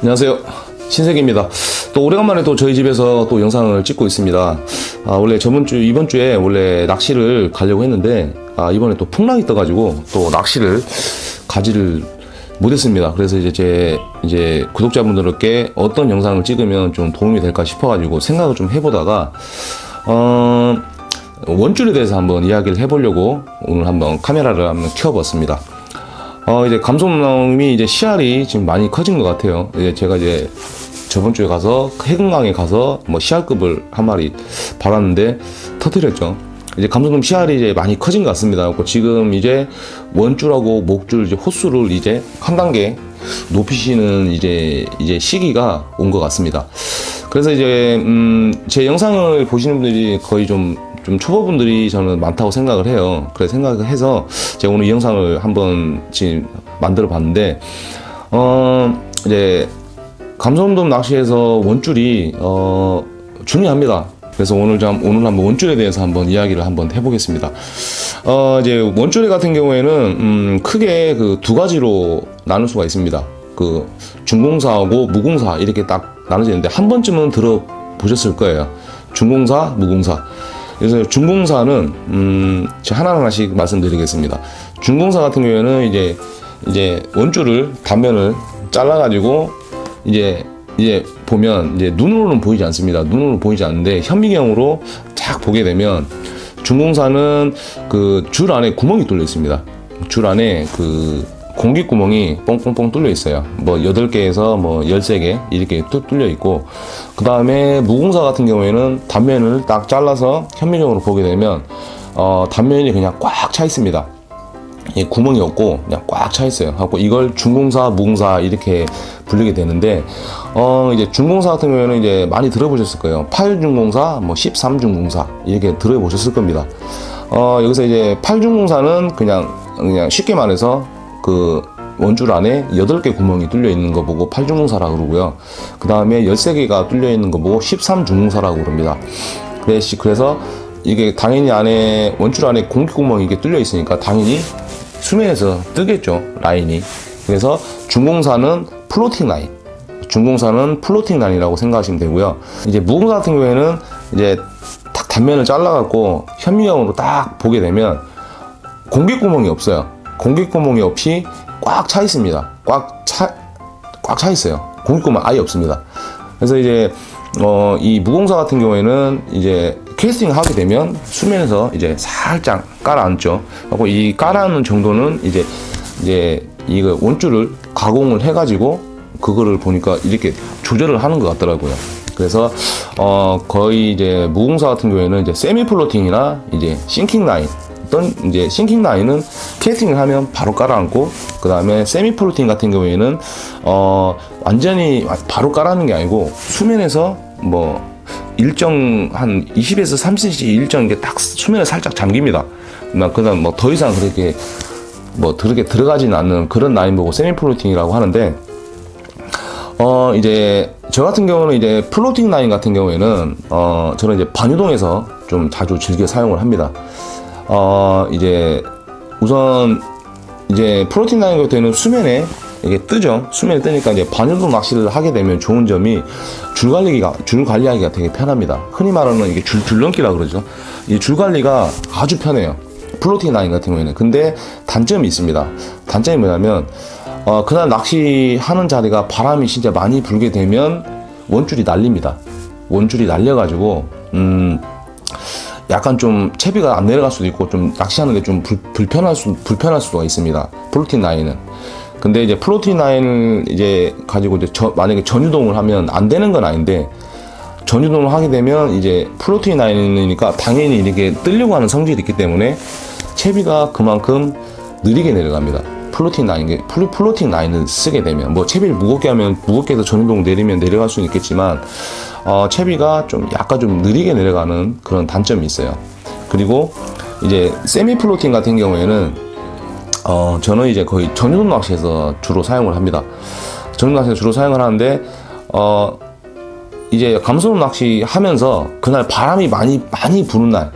안녕하세요, 신세기입니다. 또 오래간만에 또 저희 집에서 또 영상을 찍고 있습니다. 원래 이번 주에 원래 낚시를 가려고 했는데 이번에 또 풍랑이 떠가지고 또 낚시를 가지를 못했습니다. 그래서 이제 구독자분들께 어떤 영상을 찍으면 좀 도움이 될까 싶어가지고 생각을 좀 해보다가 원줄에 대해서 한번 이야기를 해보려고 오늘 한번 카메라를 한번 켜봤습니다. 이제 감소놈이 이제 씨알이 지금 많이 커진 것 같아요. 제가 저번 주에 가서 해금강에 가서 뭐 씨알급을 한 마리 받았는데 터뜨렸죠. 이제 감소놈 씨알이 이제 많이 커진 것 같습니다. 지금 이제 원줄하고 목줄 이제 호수를 이제 한 단계 높이시는 이제 시기가 온 것 같습니다. 그래서 이제 제 영상을 보시는 분들이 거의 좀 초보분들이 저는 많다고 생각을 해요. 그래서 생각을 해서 제가 오늘 이 영상을 한번 지금 만들어 봤는데, 이제 감소돔 낚시에서 원줄이 중요합니다. 그래서 오늘 한번 원줄에 대해서 한번 이야기를 한번 해보겠습니다. 이제 원줄 같은 경우에는 크게 그 두 가지로 나눌 수가 있습니다. 그 중공사하고 무공사 이렇게 딱 나눠져 있는데 한 번쯤은 들어보셨을 거예요. 중공사, 무공사. 그래서 중공사는 하나하나씩 말씀드리겠습니다. 중공사 같은 경우에는 이제 원줄을 단면을 잘라가지고 이제 보면 이제 눈으로는 보이지 않습니다. 눈으로 보이지 않는데 현미경으로 쫙 보게 되면 중공사는 그 줄 안에 구멍이 뚫려 있습니다. 줄 안에 그 공기구멍이 뻥뻥뻥 뚫려 있어요. 뭐 8개에서 뭐 13개 이렇게 뚫려 있고, 그 다음에 무공사 같은 경우에는 단면을 딱 잘라서 현미경으로 보게 되면 단면이 그냥 꽉 차 있습니다. 구멍이 없고 그냥 꽉 차 있어요. 하고 이걸 중공사, 무공사 이렇게 불리게 되는데, 이제 중공사 같은 경우에는 이제 많이 들어보셨을 거예요. 8중공사, 뭐 13중공사 이렇게 들어보셨을 겁니다. 여기서 이제 8중공사는 그냥 쉽게 말해서 그 원줄 안에 8개 구멍이 뚫려 있는 거 보고 8중공사라고 그러고요. 그 다음에 13개가 뚫려 있는 거 보고 13중공사라고 그럽니다. 그래서 이게 당연히 원줄 안에 공기구멍이 이게 뚫려 있으니까 당연히 수면에서 뜨겠죠, 라인이. 그래서 중공사는 플로팅 라인이라고 생각하시면 되고요. 이제 무공사 같은 경우에는 이제 딱 단면을 잘라갖고 현미경으로 딱 보게 되면 공기구멍이 없어요. 공기구멍이 없이 꽉 차 있습니다. 꽉 차 있어요. 공기구멍 아예 없습니다. 그래서 이제 이 무공사 같은 경우에는 이제 캐스팅 하게 되면 수면에서 이제 살짝 깔아앉죠. 하고 이 깔아앉는 정도는 이제 이거 원줄을 가공을 해가지고 그거를 보니까 이렇게 조절을 하는 것 같더라고요. 그래서 거의 이제 무공사 같은 경우에는 이제 세미 플로팅이나 이제 싱킹 라인, 이제 싱킹 라인은 캐스팅을 하면 바로 깔아앉고, 그 다음에 세미 플로팅 같은 경우에는 완전히 바로 깔아앉는 게 아니고 수면에서 뭐 일정 한 20에서 30cm 일정 게 딱 수면에 살짝 잠깁니다. 그다음 뭐 더 이상 그렇게 들어가지는 않는 그런 라인 보고 세미 플로팅이라고 하는데, 이제 저 같은 경우는 이제 플로팅 라인 같은 경우에는 저는 이제 반유동에서 좀 자주 즐겨 사용을 합니다. 이제 우선 이제 플로팅 라인 같은 경우는 수면에 이게 뜨죠. 수면에 뜨니까 이제 반유동 낚시를 하게 되면 좋은 점이 줄 관리하기가 되게 편합니다. 흔히 말하는 이게 줄넘기라 그러죠. 이 줄 관리가 아주 편해요, 플로팅 라인 같은 경우에는. 근데 단점이 있습니다. 단점이 뭐냐면 그날 낚시하는 자리가 바람이 진짜 많이 불게 되면 원줄이 날립니다. 원줄이 날려가지고 약간 좀 채비가 안 내려갈 수도 있고 좀 낚시하는데 좀 불편할 수가 있습니다, 플로팅 라인은. 근데 이제 플로팅 라인을 이제 가지고 이제 만약에 전유동을 하면 안 되는 건 아닌데, 전유동을 하게 되면 이제 플로팅 라인이니까 당연히 이렇게 뜨려고 하는 성질이 있기 때문에 채비가 그만큼 느리게 내려갑니다. 플로팅 라인을 쓰게 되면 뭐 채비를 무겁게 하면 무겁게 해서 전유동 내리면 내려갈 수는 있겠지만 채비가 좀 약간 좀 느리게 내려가는 그런 단점이 있어요. 그리고 이제 세미 플로팅 같은 경우에는 저는 이제 거의 전유동 낚시에서 주로 사용을 합니다. 전유동 낚시에서 주로 사용을 하는데 이제 감소돔 낚시 하면서 그날 바람이 많이 부는 날,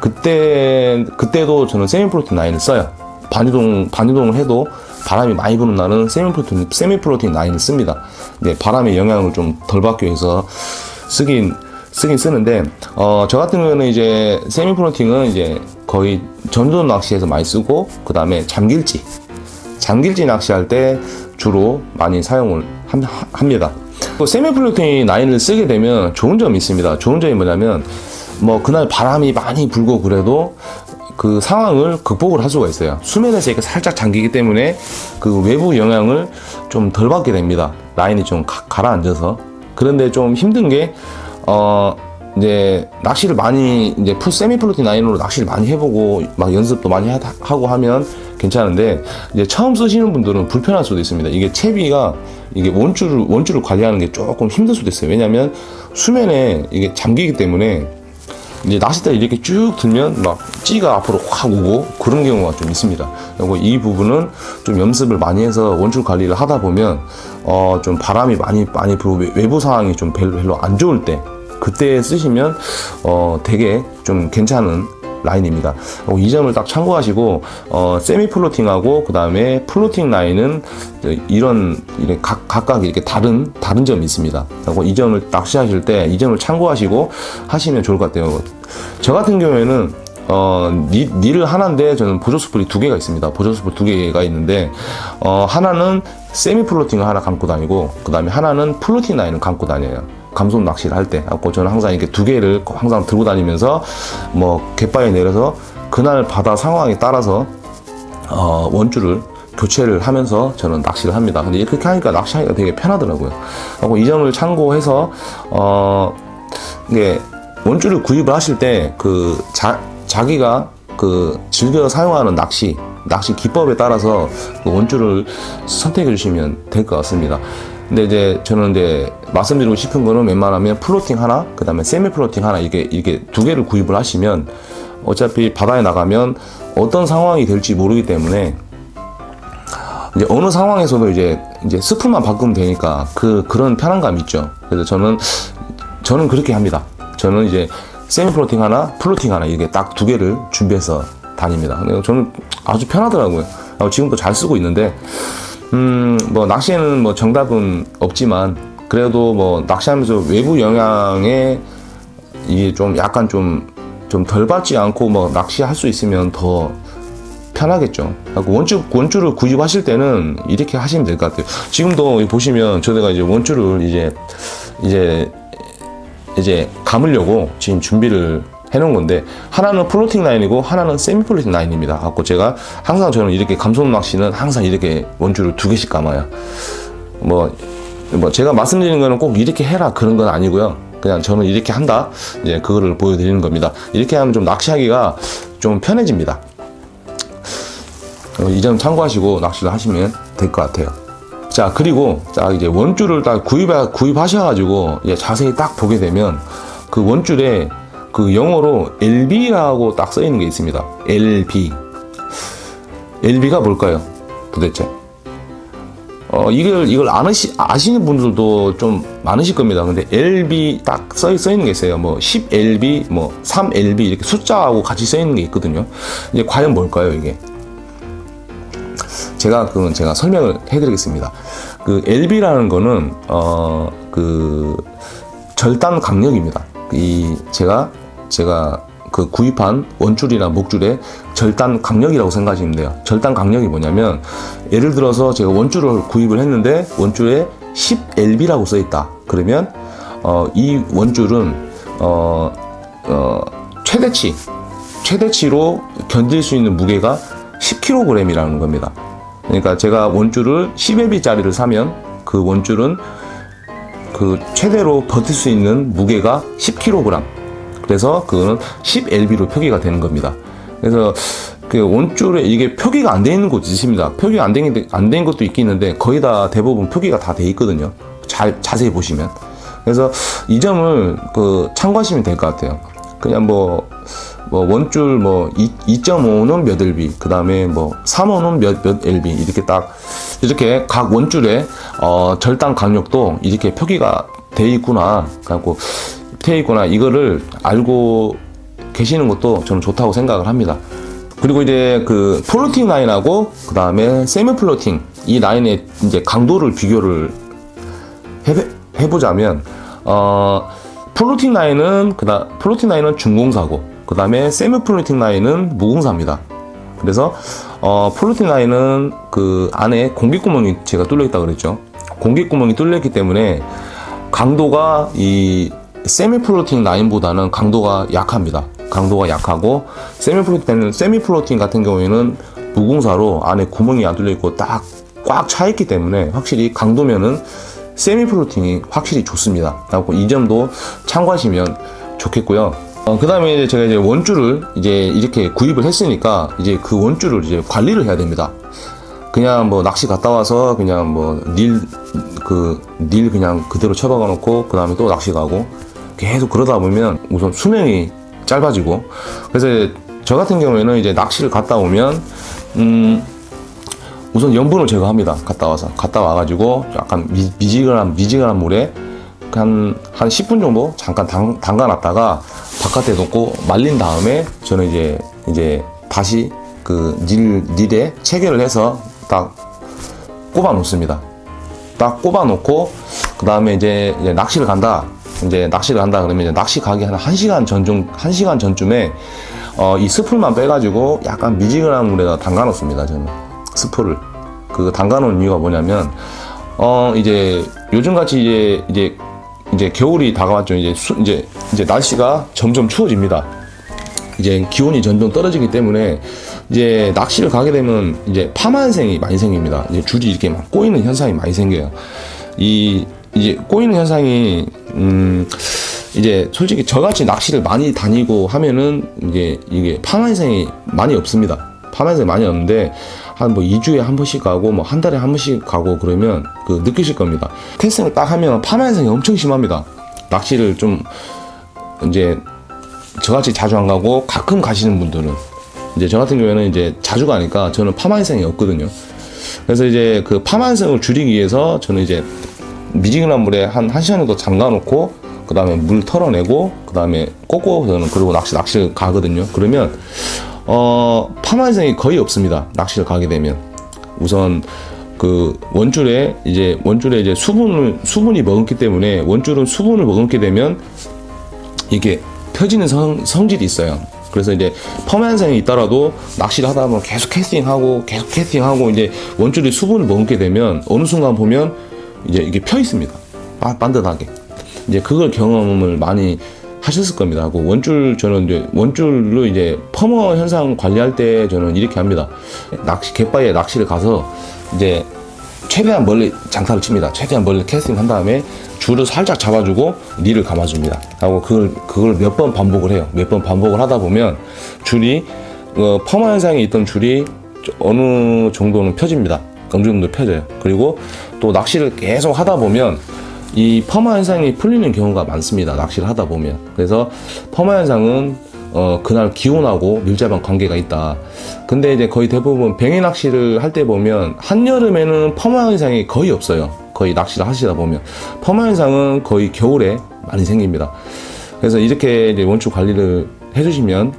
그때도 저는 세미플로팅 라인을 써요. 반이동을 해도 바람이 많이 부는 날은 세미플로팅 라인을 씁니다. 네, 바람의 영향을 좀 덜 받기 위해서 쓰긴 쓰는데, 저 같은 경우는 이제 세미플로팅은 이제 거의 전조점 낚시에서 많이 쓰고, 그 다음에 잠길지 낚시할 때 주로 많이 사용을 합니다. 세미플로팅 라인을 쓰게 되면 좋은 점이 있습니다. 좋은 점이 뭐냐면, 뭐 그날 바람이 많이 불고 그래도 그 상황을 극복을 할 수가 있어요. 수면에서 이렇게 살짝 잠기기 때문에 그 외부 영향을 좀 덜 받게 됩니다. 라인이 좀 가라앉아서. 그런데 좀 힘든 게 이제 낚시를 많이 이제 세미플로팅 라인으로 낚시를 많이 해보고 막 연습도 많이 하고 하면 괜찮은데, 이제 처음 쓰시는 분들은 불편할 수도 있습니다. 이게 채비가 이게 원줄을 관리하는 게 조금 힘들 수도 있어요. 왜냐하면 수면에 이게 잠기기 때문에 이제 낚싯대를 이렇게 쭉 들면 막 찌가 앞으로 확 오고 그런 경우가 좀 있습니다. 그리고 이 부분은 좀 연습을 많이 해서 원줄 관리를 하다 보면 좀 바람이 많이 불고 외부 상황이 좀 별로 안 좋을 때, 그때 쓰시면 되게 좀 괜찮은 라인입니다. 이 점을 딱 참고하시고, 세미 플로팅하고 그 다음에 플로팅 라인은 이런 각각 이렇게 다른 점이 있습니다. 그리고 이 점을 낚시하실 때 이 점을 참고하시고 하시면 좋을 것 같아요. 저 같은 경우에는 닐을 하나인데 저는 보조스풀이 2개가 있습니다. 보조스풀 2개가 있는데, 하나는 세미 플로팅을 하나 감고 다니고, 그 다음에 하나는 플로팅 라인을 감고 다녀요. 감소돔 낚시를 할 때. 저는 항상 이렇게 2개를 항상 들고 다니면서 뭐 갯바위에 내려서 그날 바다 상황에 따라서 원줄을 교체를 하면서 저는 낚시를 합니다. 근데 이렇게 하니까 낚시하기가 되게 편하더라고요. 이 점을 참고해서 이게 원줄을 구입을 하실 때 자기가 즐겨 사용하는 낚시 기법에 따라서 그 원줄을 선택해 주시면 될 것 같습니다. 근데 이제 저는 이제 말씀드리고 싶은 거는, 웬만하면 플로팅 하나, 그 다음에 세미 플로팅 하나, 이렇게 2개를 구입을 하시면 어차피 바다에 나가면 어떤 상황이 될지 모르기 때문에 이제 어느 상황에서도 이제 스풀만 바꾸면 되니까 그런 편안감이 있죠. 그래서 저는 그렇게 합니다. 저는 이제 세미 플로팅 하나, 플로팅 하나, 이렇게 딱 2개를 준비해서 다닙니다. 저는 아주 편하더라고요. 지금도 잘 쓰고 있는데, 뭐 낚시에는 뭐 정답은 없지만, 그래도 뭐 낚시하면서 외부 영향에 이게 좀 약간 좀 덜 받지 않고 뭐 낚시할 수 있으면 더 편하겠죠. 원줄을 구입하실 때는 이렇게 하시면 될 것 같아요. 지금도 보시면 저희가 이제 원줄을 이제 감으려고 지금 준비를 해놓은 건데, 하나는 플로팅 라인이고 하나는 세미 플로팅 라인입니다. 제가 항상 저는 이렇게 감소돔 낚시는 항상 이렇게 원줄을 2개씩 감아요. 뭐 제가 말씀드리는 거는 꼭 이렇게 해라 그런 건 아니고요. 그냥 저는 이렇게 한다, 이제 그거를 보여드리는 겁니다. 이렇게 하면 좀 낚시하기가 좀 편해집니다. 이 점 참고하시고 낚시를 하시면 될 것 같아요. 자, 그리고 이제 원줄을 딱 구입하셔가지고 이제 자세히 딱 보게 되면 그 원줄에 그 영어로 LB라고 딱 써 있는 게 있습니다. LB가 뭘까요? 도대체? 이걸 아시는 분들도 좀 많으실 겁니다. 근데 LB 딱 써 있는 게 있어요. 뭐 10LB, 뭐 3LB 이렇게 숫자하고 같이 써 있는 게 있거든요. 이제 과연 뭘까요, 이게? 그건 제가 설명을 해드리겠습니다. 그 LB라는 거는 그 절단 강력입니다. 제가 그 구입한 원줄이나 목줄의 절단 강력이라고 생각하시면 돼요. 절단 강력이 뭐냐면, 예를 들어서 제가 원줄을 구입을 했는데 원줄에 10LB라고 써 있다. 그러면 이 원줄은 최대치로 견딜 수 있는 무게가 10kg이라는 겁니다. 그러니까 제가 원줄을 10LB짜리를 사면 그 원줄은 그 최대로 버틸 수 있는 무게가 10kg. 그래서 그거는 10LB로 표기가 되는 겁니다. 그래서 그 원줄에 이게 표기가 안 돼 있는 곳이 있습니다. 표기가 안 된 것도 있긴 있는데 거의 다 대부분 표기가 다 돼 있거든요. 자세히 보시면. 그래서 이 점을 참고하시면 될 것 같아요. 그냥 뭐 원줄 뭐 2.5는 몇 LB, 그 다음에 뭐 3호는 몇 LB, 이렇게 딱 이렇게 각 원줄의 절단 강력도 이렇게 표기가 돼 있구나, 갖고 돼 있구나, 이거를 알고 계시는 것도 저는 좋다고 생각을 합니다. 그리고 이제 그 플로팅 라인하고 그 다음에 세미 플로팅, 이 라인의 이제 강도를 비교를 해보자면, 플로팅 라인은 플로팅 라인은 준공사고, 그 다음에 세미 플로팅 라인은 무공사입니다. 그래서 플로팅 라인은 그 안에 공기구멍이 제가 뚫려 있다 그랬죠. 공기구멍이 뚫렸기 때문에 강도가 이 세미 플로팅 라인보다는 강도가 약합니다. 강도가 약하고, 세미 플로팅 같은 경우에는 무공사로 안에 구멍이 안 뚫려 있고 딱 꽉 차 있기 때문에 확실히 강도면은 세미 플로팅이 확실히 좋습니다. 그래서 이 점도 참고하시면 좋겠고요. 그 다음에 이제 제가 이제 원줄을 이제 이렇게 구입을 했으니까 이제 그 원줄을 이제 관리를 해야 됩니다. 그냥 뭐 낚시 갔다 와서 그냥 뭐 닐 그냥 그대로 쳐박아 놓고 그 다음에 또 낚시 가고 계속 그러다 보면 우선 수명이 짧아지고, 그래서 저 같은 경우에는 이제 낚시를 갔다 오면 우선 염분을 제거합니다. 갔다 와가지고 약간 미지근한 물에 한 10분 정도 잠깐 담가 놨다가 바깥에 놓고 말린 다음에 저는 이제 다시 그 닐에 체결을 해서 딱 꼽아 놓습니다. 딱 꼽아 놓고 그 다음에 이제 낚시를 간다 그러면 이제 낚시 가기 한 1시간 전쯤에 이 스풀만 빼가지고 약간 미지근한 물에다 담가 놓습니다. 저는 스풀을 그 담가 놓은 이유가 뭐냐면, 이제 요즘같이 이제 겨울이 다가왔죠. 이제 날씨가 점점 추워집니다. 이제 기온이 점점 떨어지기 때문에 이제 낚시를 가게 되면 이제 파마현상이 많이 생깁니다. 이제 줄이 이렇게 막 꼬이는 현상이 많이 생겨요. 이제 꼬이는 현상이 이제 솔직히 저같이 낚시를 많이 다니고 하면은 이게 파마현상이 많이 없습니다. 파마현상이 많이 없는데 한 뭐 2주에 한 번씩 가고 뭐 한 달에 한 번씩 가고 그러면 그 느끼실 겁니다. 테스팅을 딱 하면 파마현상이 엄청 심합니다. 낚시를 좀 이제 저같이 자주 안 가고 가끔 가시는 분들은, 이제 저 같은 경우에는 이제 자주 가니까 저는 파마현상이 없거든요. 그래서 이제 그 파마현상을 줄이기 위해서 저는 이제 미지근한 물에 한 1시간 정도 잠가 놓고 그 다음에 물 털어내고 그 다음에 꽂고 저는 그리고 낚시를 가거든요. 그러면 파마현상이 거의 없습니다. 낚시를 가게 되면 우선 그 원줄에 이제 수분이 머금기 때문에, 원줄은 수분을 머금게 되면 이게 펴지는 성질이 있어요. 그래서 이제 파마현상이 있더라도 낚시를 하다 보면 계속 캐스팅하고 이제 원줄이 수분을 머금게 되면 어느 순간 보면 이제 이게 펴 있습니다. 반듯하게. 이제 그걸 경험을 많이 하셨을 겁니다. 하고 저는 이제 원줄로 이제 퍼머 현상 관리할 때 저는 이렇게 합니다. 갯바위에 낚시를 가서 이제 최대한 멀리 장타를 칩니다. 최대한 멀리 캐스팅 한 다음에 줄을 살짝 잡아주고 릴을 감아줍니다. 하고 그걸 몇 번 반복을 해요. 몇 번 반복을 하다 보면 줄이 퍼머 현상에 있던 줄이 어느 정도는 펴집니다. 어느 정도 펴져요. 그리고 또 낚시를 계속 하다 보면 이 퍼마 현상이 풀리는 경우가 많습니다. 낚시를 하다 보면. 그래서 퍼마 현상은 그날 기온하고 밀접한 관계가 있다. 근데 이제 거의 대부분 뱅이 낚시를 할 때 보면 한여름에는 퍼마 현상이 거의 없어요. 거의 낚시를 하시다 보면 퍼마 현상은 거의 겨울에 많이 생깁니다. 그래서 이렇게 이제 원줄 관리를 해주시면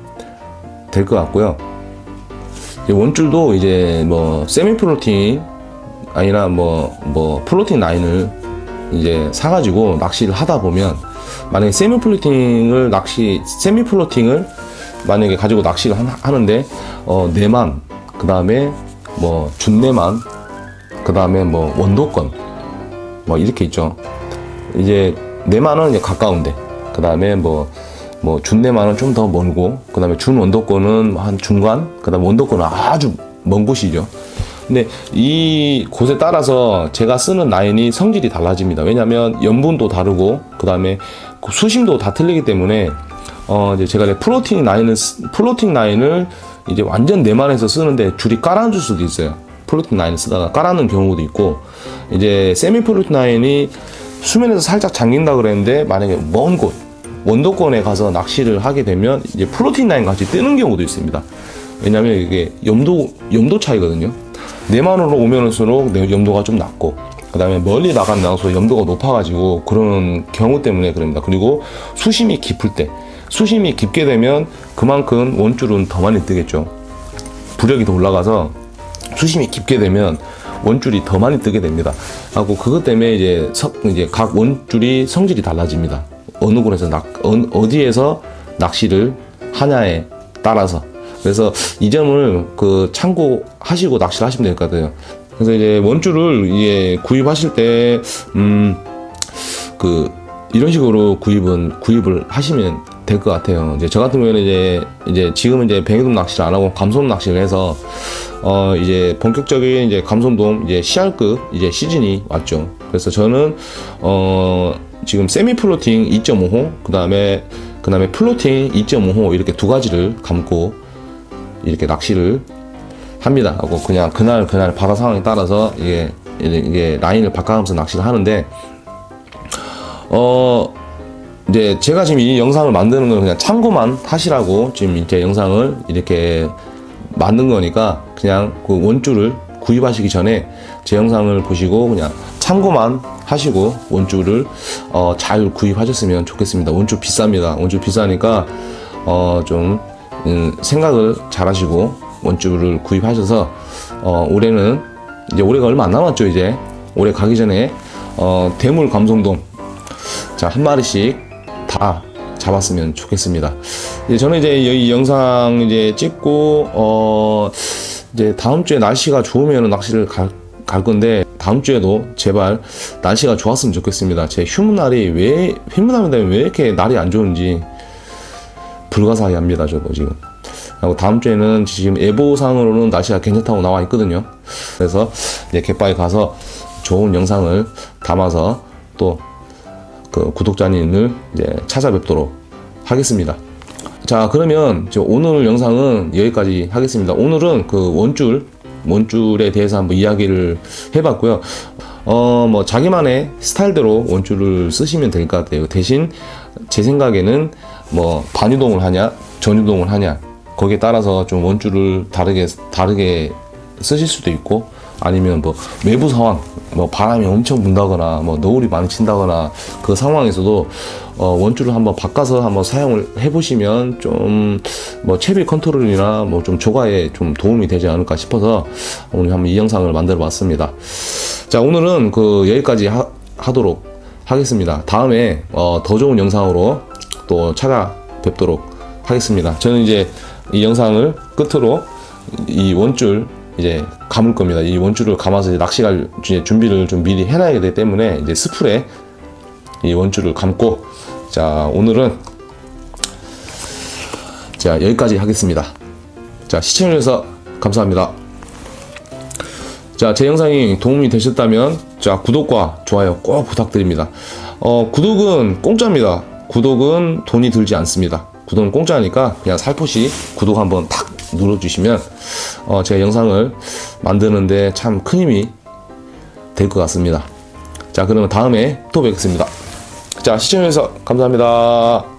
될 것 같고요. 원줄도 이제 뭐 세미 플로팅 아니라 뭐 플로팅 라인을 이제 사가지고 낚시를 하다 보면, 만약에 세미 플로팅을 만약에 가지고 낚시를 하는데 내만, 그 다음에 뭐 준내만, 그 다음에 뭐 원도권 뭐 이렇게 있죠. 이제 내만은 이제 가까운데, 그 다음에 뭐 준내만은 좀 더 멀고, 그 다음에 준 원도권은 한 중간, 그 다음에 원도권은 아주 먼 곳이죠. 근데 이 곳에 따라서 제가 쓰는 라인이 성질이 달라집니다. 왜냐면 염분도 다르고 그 다음에 수심도 다 틀리기 때문에 이제 제가 플로팅 라인을 이제 완전 내만해서 쓰는데 줄이 깔아줄 수도 있어요. 플로팅 라인을 쓰다가 깔아놓은 경우도 있고, 이제 세미 플로팅 라인이 수면에서 살짝 잠긴다 그랬는데 만약에 먼 곳, 원도권에 가서 낚시를 하게 되면 이제 플로팅 라인 같이 뜨는 경우도 있습니다. 왜냐면 이게 염도 차이거든요. 내만으로 오면 올수록 염도가 좀 낮고, 그 다음에 멀리 나간다고 해서 염도가 높아가지고 그런 경우 때문에 그럽니다. 그리고 수심이 깊을 때, 수심이 깊게 되면 그만큼 원줄은 더 많이 뜨겠죠. 부력이 더 올라가서 수심이 깊게 되면 원줄이 더 많이 뜨게 됩니다. 하고 그것 때문에 이제 각 원줄이 성질이 달라집니다. 어느 곳에서 어디에서 낚시를 하냐에 따라서. 그래서 이 점을 참고하시고 낚시를 하시면 될 것 같아요. 그래서 이제 원줄을 구입하실 때 이런 식으로 구입을 하시면 될 것 같아요. 이제 저 같은 경우에는 이제 지금은 이제 뱅에돔 낚시를 안 하고 감솜 낚시를 해서 이제 본격적인 이제 감솜돔 이제 씨알급 이제 시즌이 왔죠. 그래서 저는 지금 세미 플로팅 2.5호 그다음에 플로팅 2.5호 이렇게 두 가지를 감고 이렇게 낚시를 합니다. 하고 그냥 그날 바다 상황에 따라서 이게 라인을 바꿔가면서 낚시를 하는데 이제 제가 지금 이 영상을 만드는 건 그냥 참고만 하시라고 지금 이제 영상을 이렇게 만든 거니까 그냥 그 원줄을 구입하시기 전에 제 영상을 보시고 그냥 참고만 하시고 원줄을 잘 구입하셨으면 좋겠습니다. 원줄 비쌉니다. 원줄 비싸니까 좀 생각을 잘 하시고 원줄을 구입하셔서 올해는 이제 올해가 얼마 안 남았죠. 이제 올해 가기 전에 대물 감솜돔 한 마리씩 다 잡았으면 좋겠습니다. 저는 이제 이 영상 이제 찍고 이제 다음 주에 날씨가 좋으면 낚시를 갈 건데 다음 주에도 제발 날씨가 좋았으면 좋겠습니다. 제 휴무날이 휴무날인데 왜 이렇게 날이 안 좋은지 불가사의합니다. 저도 지금. 그리고 다음 주에는 지금 예보상으로는 날씨가 괜찮다고 나와 있거든요. 그래서 이제 갯바위 가서 좋은 영상을 담아서 또 그 구독자님을 이제 찾아뵙도록 하겠습니다. 자, 그러면 오늘 영상은 여기까지 하겠습니다. 오늘은 그 원줄에 대해서 한번 이야기를 해봤고요. 뭐 자기만의 스타일대로 원줄을 쓰시면 될 것 같아요. 대신 제 생각에는 뭐 반유동을 하냐 전유동을 하냐 거기에 따라서 좀 원줄을 다르게 쓰실 수도 있고, 아니면 뭐 외부 상황, 뭐 바람이 엄청 분다거나 뭐 너울이 많이 친다거나 그 상황에서도 원줄을 한번 바꿔서 한번 사용을 해보시면 좀 뭐 채비 컨트롤이나 뭐 좀 조과에 좀 도움이 되지 않을까 싶어서 오늘 한번 이 영상을 만들어 봤습니다. 자, 오늘은 여기까지 하도록 하겠습니다. 다음에 더 좋은 영상으로 또 찾아뵙도록 하겠습니다. 저는 이제 이 영상을 끝으로 이 원줄 이제 감을 겁니다. 이 원줄을 감아서 낚시갈 준비를 좀 미리 해놔야 되기 때문에 이제 스풀에 이 원줄을 감고, 자, 오늘은 여기까지 하겠습니다. 자, 시청해주셔서 감사합니다. 자, 제 영상이 도움이 되셨다면 구독과 좋아요 꼭 부탁드립니다. 구독은 공짜입니다. 구독은 돈이 들지 않습니다. 구독은 공짜니까 그냥 살포시 구독 한번 탁 눌러주시면 제가 영상을 만드는데 참 큰 힘이 될 것 같습니다. 자, 그러면 다음에 또 뵙겠습니다. 자, 시청해주셔서 감사합니다.